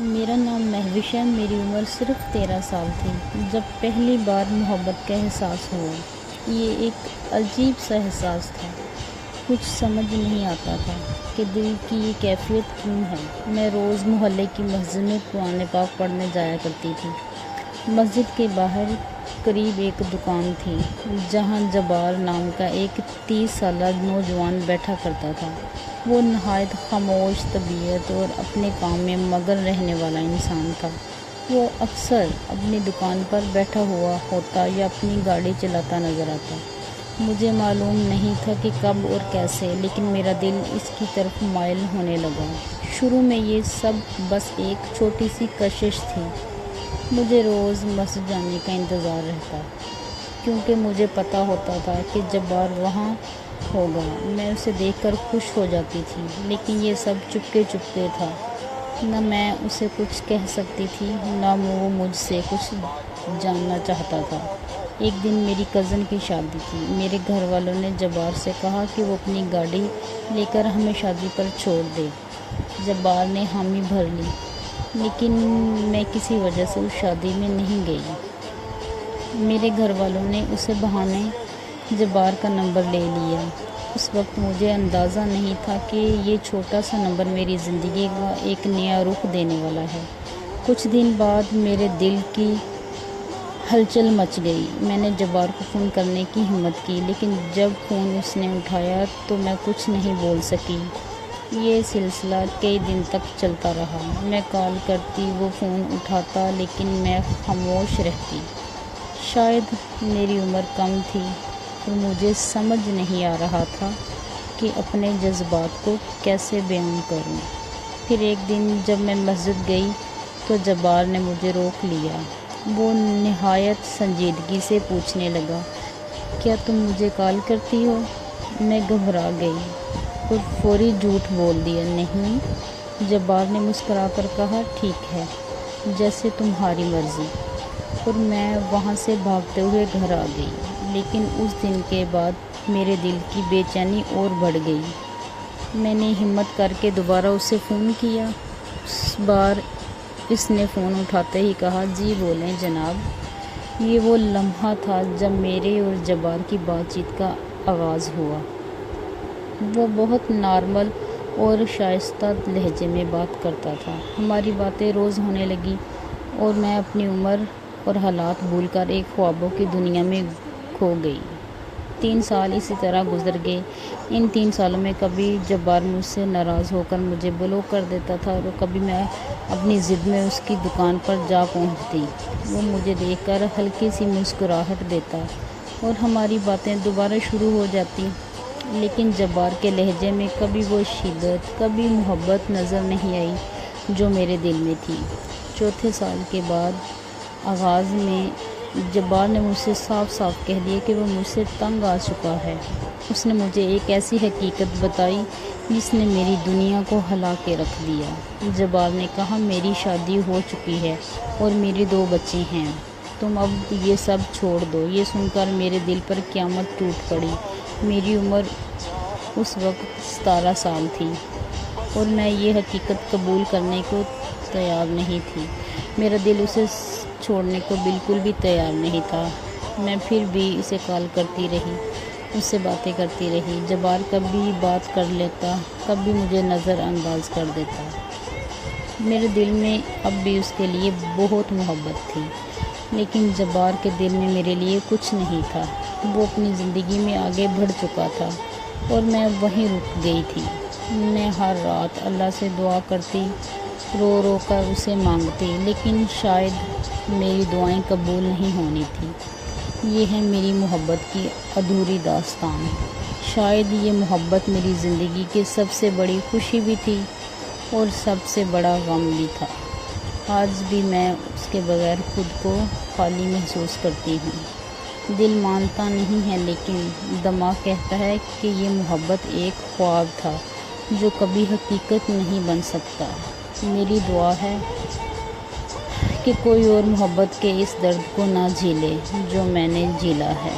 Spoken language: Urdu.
میرا نام مہوش ہے۔ میری عمر صرف 13 سال تھی جب پہلی بار محبت کا احساس ہوا۔ یہ ایک عجیب سا احساس تھا۔ کچھ سمجھ نہیں آتا تھا کہ دل کی یہ کیفیت کیوں ہے۔ میں روز محلے کی مسجد میں قرآن پاک پڑھنے جایا کرتی تھی۔ مسجد کے باہر قریب ایک دکان تھی جہاں جبار نام کا ایک 30 سالہ نوجوان بیٹھا کرتا تھا۔ وہ نہایت خاموش طبیعت اور اپنے کام میں مگن رہنے والا انسان تھا۔ وہ اکثر اپنی دکان پر بیٹھا ہوا ہوتا یا اپنی گاڑی چلاتا نظر آتا۔ مجھے معلوم نہیں تھا کہ کب اور کیسے، لیکن میرا دل اس کی طرف مائل ہونے لگا۔ شروع میں یہ سب بس ایک چھوٹی سی کشش تھی۔ مجھے روز مسجد جانے کا انتظار رہتا کیونکہ مجھے پتہ ہوتا تھا کہ جبار وہاں ہوگا۔ میں اسے دیکھ کر خوش ہو جاتی تھی، لیکن یہ سب چپکے چپکے تھا۔ نہ میں اسے کچھ کہہ سکتی تھی، نہ وہ مجھ سے کچھ جاننا چاہتا تھا۔ ایک دن میری کزن کی شادی تھی۔ میرے گھر والوں نے جبار سے کہا کہ وہ اپنی گاڑی لے کر ہمیں شادی پر چھوڑ دے۔ جبار نے حامی بھر لی، لیکن میں کسی وجہ سے اس شادی میں نہیں گئی۔ میرے گھر والوں نے اسے بہانے جبار کا نمبر لے لیا۔ اس وقت مجھے اندازہ نہیں تھا کہ یہ چھوٹا سا نمبر میری زندگی کا ایک نیا رخ دینے والا ہے۔ کچھ دن بعد میرے دل کی ہلچل مچ گئی۔ میں نے جبار کو فون کرنے کی ہمت کی، لیکن جب فون اس نے اٹھایا تو میں کچھ نہیں بول سکی۔ یہ سلسلہ کئی دن تک چلتا رہا۔ میں کال کرتی، وہ فون اٹھاتا، لیکن میں خاموش رہتی۔ شاید میری عمر کم تھی اور مجھے سمجھ نہیں آ رہا تھا کہ اپنے جذبات کو کیسے بیان کروں۔ پھر ایک دن جب میں مسجد گئی تو جبار نے مجھے روک لیا۔ وہ نہایت سنجیدگی سے پوچھنے لگا، کیا تم مجھے کال کرتی ہو؟ میں گھبرا گئی اور فوری جھوٹ بول دیا، نہیں۔ جبار نے مسکرا کر کہا، ٹھیک ہے، جیسے تمہاری مرضی۔ اور میں وہاں سے بھاگتے ہوئے گھر آ گئی۔ لیکن اس دن کے بعد میرے دل کی بے چینی اور بڑھ گئی۔ میں نے ہمت کر کے دوبارہ اسے فون کیا۔ اس بار اس نے فون اٹھاتے ہی کہا، جی بولیں جناب۔ یہ وہ لمحہ تھا جب میرے اور جبار کی بات چیت کا آغاز ہوا۔ وہ بہت نارمل اور شائستہ لہجے میں بات کرتا تھا۔ ہماری باتیں روز ہونے لگیں اور میں اپنی عمر اور حالات بھول کر ایک خوابوں کی دنیا میں کھو گئی۔ 3 سال اسی طرح گزر گئے۔ ان 3 سالوں میں کبھی جبار مجھ سے ناراض ہو کر مجھے بلاک کر دیتا تھا اور کبھی میں اپنی ضد میں اس کی دکان پر جا پہنچتی۔ وہ مجھے دیکھ کر ہلکی سی مسکراہٹ دیتا اور ہماری باتیں دوبارہ شروع ہو جاتی، لیکن جبار کے لہجے میں کبھی وہ شدت، کبھی محبت نظر نہیں آئی جو میرے دل میں تھی۔ 4تھے سال کے بعد آغاز میں جبار نے مجھ سے صاف صاف کہہ دیا کہ وہ مجھ سے تنگ آ چکا ہے۔ اس نے مجھے ایک ایسی حقیقت بتائی جس نے میری دنیا کو ہلا کے رکھ دیا۔ جبار نے کہا، میری شادی ہو چکی ہے اور میرے 2 بچے ہیں۔ تم اب یہ سب چھوڑ دو۔ یہ سن کر میرے دل پر قیامت ٹوٹ پڑی۔ میری عمر اس وقت 17 سال تھی اور میں یہ حقیقت قبول کرنے کو تیار نہیں تھی۔ میرا دل اسے چھوڑنے کو بالکل بھی تیار نہیں تھا۔ میں پھر بھی اسے کال کرتی رہی، اس سے باتیں کرتی رہی۔ جبار کبھی بات کر لیتا، کبھی مجھے نظر انداز کر دیتا۔ میرے دل میں اب بھی اس کے لیے بہت محبت تھی، لیکن جبار کے دل میں میرے لیے کچھ نہیں تھا۔ وہ اپنی زندگی میں آگے بڑھ چکا تھا اور میں وہیں رک گئی تھی۔ میں ہر رات اللہ سے دعا کرتی، رو رو کر اسے مانگتی، لیکن شاید میری دعائیں قبول نہیں ہونی تھیں۔ یہ ہے میری محبت کی ادھوری داستان۔ شاید یہ محبت میری زندگی کی سب سے بڑی خوشی بھی تھی اور سب سے بڑا غم بھی تھا۔ آج بھی میں اس کے بغیر خود کو خالی محسوس کرتی ہوں۔ دل مانتا نہیں ہے، لیکن دماغ کہتا ہے کہ یہ محبت ایک خواب تھا جو کبھی حقیقت نہیں بن سکتا۔ میری دعا ہے کہ کوئی اور محبت کے اس درد کو نہ جھیلے جو میں نے جھیلا ہے۔